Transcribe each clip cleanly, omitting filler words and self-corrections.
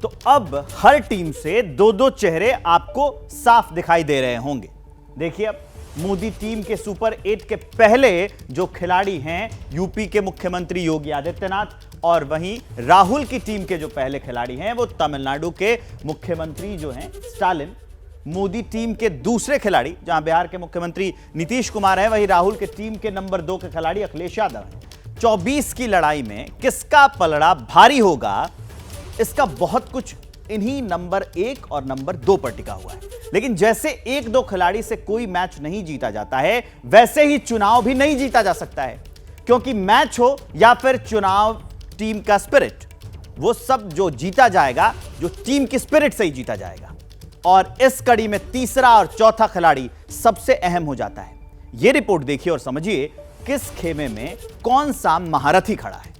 तो अब हर टीम से दो दो चेहरे आपको साफ दिखाई दे रहे होंगे। देखिए, अब मोदी टीम के सुपर 8 के पहले जो खिलाड़ी हैं यूपी के मुख्यमंत्री योगी आदित्यनाथ, और वहीं राहुल की टीम के जो पहले खिलाड़ी हैं वो तमिलनाडु के मुख्यमंत्री जो हैं स्टालिन। मोदी टीम के दूसरे खिलाड़ी, जहां बिहार के मुख्यमंत्री नीतीश कुमार हैं, वहीं राहुल के टीम के नंबर 2 के खिलाड़ी अखिलेश यादव हैं। 24 की लड़ाई में किसका पलड़ा भारी होगा, इसका बहुत कुछ इन्हीं नंबर 1 और नंबर 2 पर टिका हुआ है। लेकिन जैसे 1-2 खिलाड़ी से कोई मैच नहीं जीता जाता है, वैसे ही चुनाव भी नहीं जीता जा सकता है, क्योंकि मैच हो या फिर चुनाव, टीम का स्पिरिट, वो सब जो जीता जाएगा, जो टीम की स्पिरिट से ही जीता जाएगा। और इस कड़ी में तीसरा और चौथा खिलाड़ी सबसे अहम हो जाता है। यह रिपोर्ट देखिए और समझिए किस खेमे में कौन सा महारथी खड़ा है।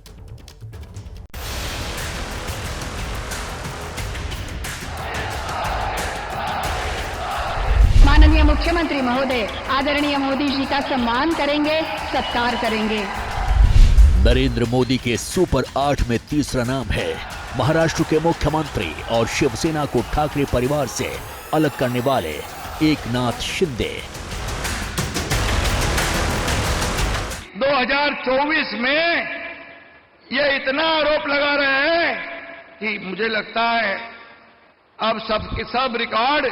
माननीय मुख्यमंत्री महोदय आदरणीय मोदी जी का सम्मान करेंगे, सत्कार करेंगे। नरेंद्र मोदी के सुपर 8 में तीसरा नाम है महाराष्ट्र के मुख्यमंत्री और शिवसेना को ठाकरे परिवार से अलग करने वाले एकनाथ शिंदे। 2024 में ये इतना आरोप लगा रहे हैं कि मुझे लगता है अब सब रिकॉर्ड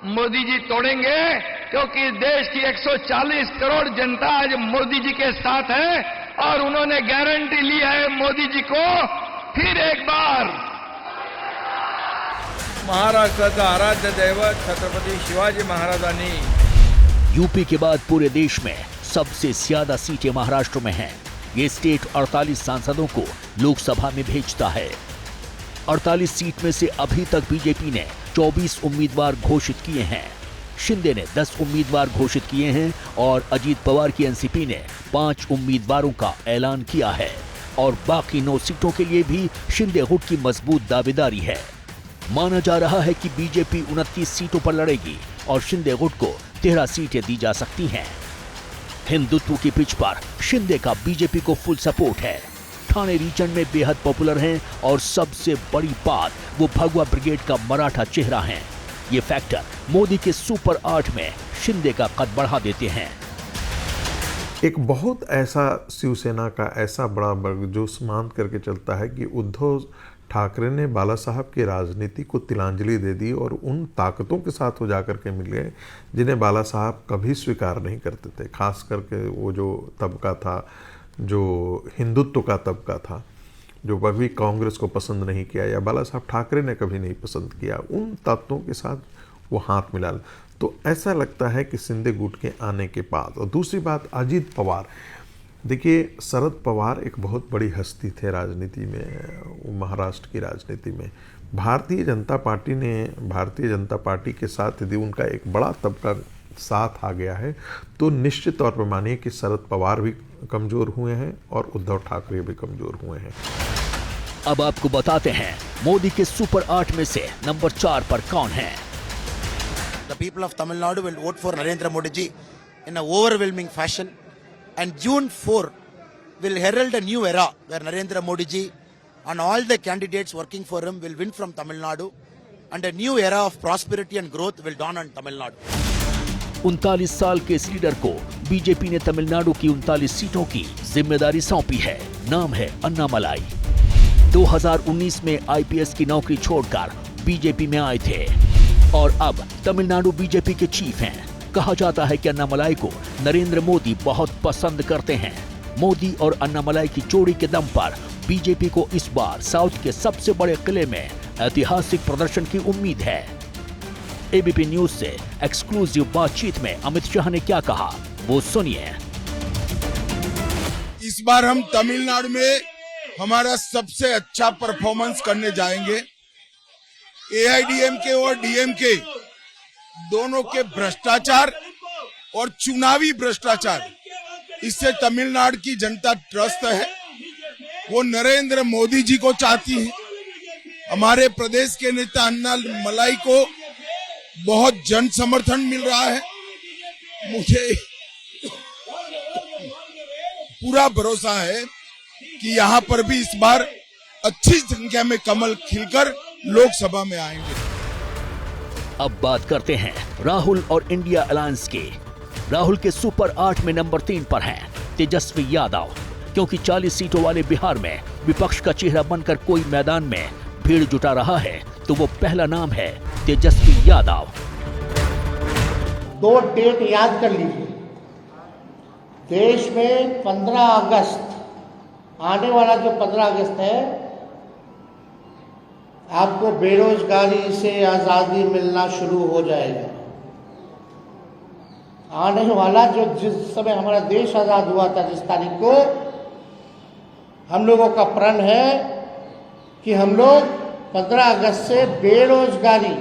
मोदी जी तोड़ेंगे, क्योंकि देश की 140 करोड़ जनता आज मोदी जी के साथ है और उन्होंने गारंटी ली है मोदी जी को फिर एक बार। महाराष्ट्राचा आराध्य दैवत छत्रपति शिवाजी महाराजांनी। यूपी के बाद पूरे देश में सबसे ज्यादा सीटें महाराष्ट्र में हैं। ये स्टेट 48 सांसदों को लोकसभा में भेजता है। 48 सीट में से अभी तक बीजेपी ने 24 उम्मीदवार घोषित किए हैं, शिंदे ने 10 उम्मीदवार घोषित किए हैं और अजीत पवार की एनसीपी ने 5 उम्मीदवारों का ऐलान किया है। और बाकी 9 सीटों के लिए भी शिंदे गुट की मजबूत दावेदारी है। माना जा रहा है कि बीजेपी 29 सीटों पर लड़ेगी और शिंदे गुट को 13 सीटें दी जा सकती हैं। हिंदुत्व की पिच पर शिंदे का बीजेपी को फुल सपोर्ट है। ठाणे रीजन में बेहद पॉपुलर हैं और सबसे बड़ी बात, वो भगवा ब्रिगेड का मराठा चेहरा हैं। ये फैक्टर मोदी के सुपर 8 में शिंदे का कद बढ़ा देते हैं। एक बहुत ऐसा शिवसेना का ऐसा बड़ा वर्ग जो मान करके चलता है कि उद्धव ठाकरे ने बाला साहब की राजनीति को तिलांजलि दे दी और उन ताकतों के साथ वो जाकर के मिल गए जिन्हें बाला साहब कभी स्वीकार नहीं करते थे। खास करके वो जो तबका था, जो हिंदुत्व का तबका था, जो कभी कांग्रेस को पसंद नहीं किया या बाला साहब ठाकरे ने कभी नहीं पसंद किया, उन तत्वों के साथ वो हाथ मिला। तो ऐसा लगता है कि शिंदे गुट के आने के बाद। और दूसरी बात, अजीत पवार, देखिए शरद पवार एक बहुत बड़ी हस्ती थे राजनीति में, महाराष्ट्र की राजनीति में। भारतीय जनता पार्टी के साथ यदि उनका एक बड़ा तबका साथ आ गया है तो निश्चित तौर पर मानिए कि शरद पवार भी कमजोर हुए हैं और उद्धव ठाकरे भी कमजोर हुए हैं। अब आपको बताते हैं मोदी के सुपर 8 में से नंबर 4 पर कौन है। The people of Tamil Nadu will vote for Narendra Modi ji in an overwhelming fashion, and June 4 will herald a new era where Narendra Modi ji and all the candidates working for him will win from Tamil Nadu, and a new era of prosperity and growth will dawn on Tamil Nadu. 39 साल के इस leader को BJP ने तमिलनाडु की 39 सीटों की जिम्मेदारी सौंपी है। नाम है अन्नामलाई। 2019 में आईपीएस की नौकरी छोड़कर बीजेपी में आए थे और अब तमिलनाडु बीजेपी के चीफ हैं। कहा जाता है कि अन्नामलाई को नरेंद्र मोदी बहुत पसंद करते हैं। मोदी और अन्नामलाई की जोड़ी के दम पर बीजेपी को इस बार साउथ के सबसे बड़े किले में ऐतिहासिक प्रदर्शन की उम्मीद है। एबीपी न्यूज से एक्सक्लूसिव बातचीत में अमित शाह ने क्या कहा, वो सुनिए। इस बार हम तमिलनाडु में हमारा सबसे अच्छा परफॉर्मेंस करने जाएंगे। एआईडीएमके और डीएमके दोनों के भ्रष्टाचार और चुनावी भ्रष्टाचार, इससे तमिलनाडु की जनता त्रस्त है। वो नरेंद्र मोदी जी को चाहती है। हमारे प्रदेश के नेता अन्नामलाई को बहुत जन समर्थन मिल रहा है। मुझे पूरा भरोसा है कि यहाँ पर भी इस बार अच्छी संख्या में कमल खिलकर लोकसभा में आएंगे। अब बात करते हैं राहुल और इंडिया अलायंस की। राहुल के सुपर 8 में नंबर 3 पर हैं तेजस्वी यादव, क्योंकि 40 सीटों वाले बिहार में विपक्ष का चेहरा बनकर कोई मैदान में भीड़ जुटा रहा है तो वो पहला नाम है तेजस्वी यादव। 2 डेट याद कर लीजिए। देश में 15 अगस्त, आने वाला जो 15 अगस्त है, आपको बेरोजगारी से आज़ादी मिलना शुरू हो जाएगा। आने वाला जिस समय हमारा देश आज़ाद हुआ था, जिस तारीख को, हम लोगों का प्रण है कि हम लोग 15 अगस्त से बेरोजगारी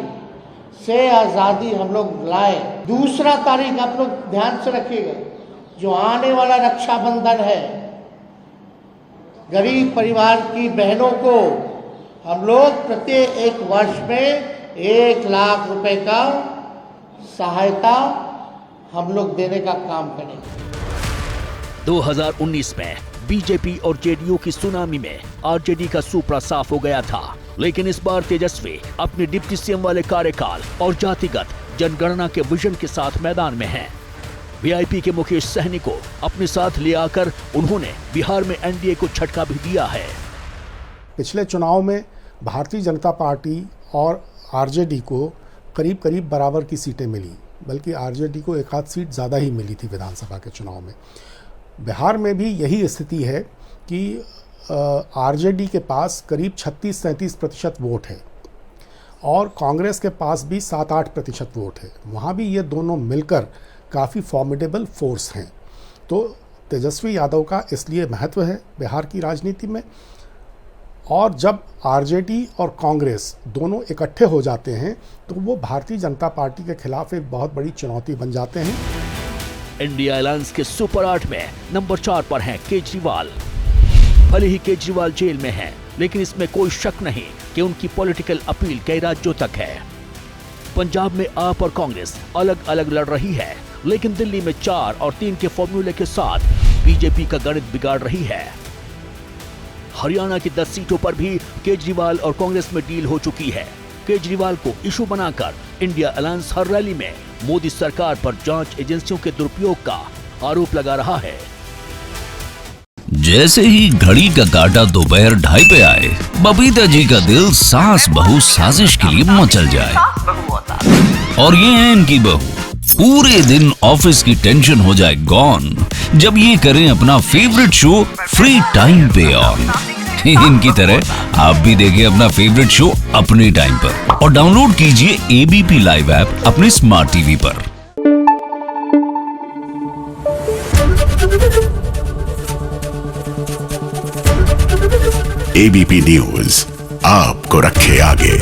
से आज़ादी हम लोग लाए। दूसरा तारीख आप लोग ध्यान से रखिएगा, जो आने वाला रक्षाबंधन है, गरीब परिवार की बहनों को हम लोग प्रत्येक वर्ष में 1 लाख रुपए का सहायता हम लोग देने का काम करेंगे। 2019 में बीजेपी और जेडीयू की सुनामी में आरजेडी का सुपड़ा साफ हो गया था, लेकिन इस बार तेजस्वी अपने डिप्टी सीएम वाले कार्यकाल और जातिगत जनगणना के विजन के साथ मैदान में हैं। वीआईपी के मुकेश सहनी को अपने साथ ले आकर उन्होंने बिहार में एनडीए को झटका भी दिया है। पिछले चुनाव में भारतीय जनता पार्टी और आरजेडी को करीब करीब बराबर की सीटें मिली, बल्कि आरजेडी को 1 आध सीट ज़्यादा ही मिली थी विधानसभा के चुनाव में। बिहार में भी यही स्थिति है कि आरजेडी के पास करीब 36-37% वोट है और कांग्रेस के पास भी 7-8% वोट है। वहाँ भी ये दोनों मिलकर काफ़ी फॉर्मिडेबल फोर्स हैं। तो तेजस्वी यादव का इसलिए महत्व है बिहार की राजनीति में। और जब आरजेडी और कांग्रेस दोनों इकट्ठे हो जाते हैं तो वो भारतीय जनता पार्टी के खिलाफ एक बहुत बड़ी चुनौती बन जाते हैं। इंडिया अलायंस के सुपर 8 में नंबर 4 पर हैं केजरीवाल। भले ही केजरीवाल जेल में हैं, लेकिन इसमें कोई शक नहीं कि उनकी पॉलिटिकल अपील कई राज्यों तक है। पंजाब में आप और कांग्रेस अलग अलग लड़ रही है, लेकिन दिल्ली में 4 और 3 के फॉर्मूले के साथ बीजेपी का गणित बिगाड़ रही है। हरियाणा की 10 सीटों पर भी केजरीवाल और कांग्रेस में डील हो चुकी है। केजरीवाल को इशू बनाकर इंडिया अलायंस हर रैली में मोदी सरकार पर जांच एजेंसियों के दुरुपयोग का आरोप लगा रहा है। जैसे ही घड़ी का काटा दोपहर 2:30 पे आए, बबीता जी का दिल सास बहू साजिश के लिए मचल जाए। और ये है इनकी बहू, पूरे दिन ऑफिस की टेंशन हो जाए गॉन जब ये करें अपना फेवरेट शो फ्री टाइम पे ऑन। इनकी तरह आप भी देखिए अपना फेवरेट शो अपने टाइम पर और डाउनलोड कीजिए एबीपी लाइव ऐप अपने स्मार्ट टीवी पर। एबीपी न्यूज आपको रखे आगे।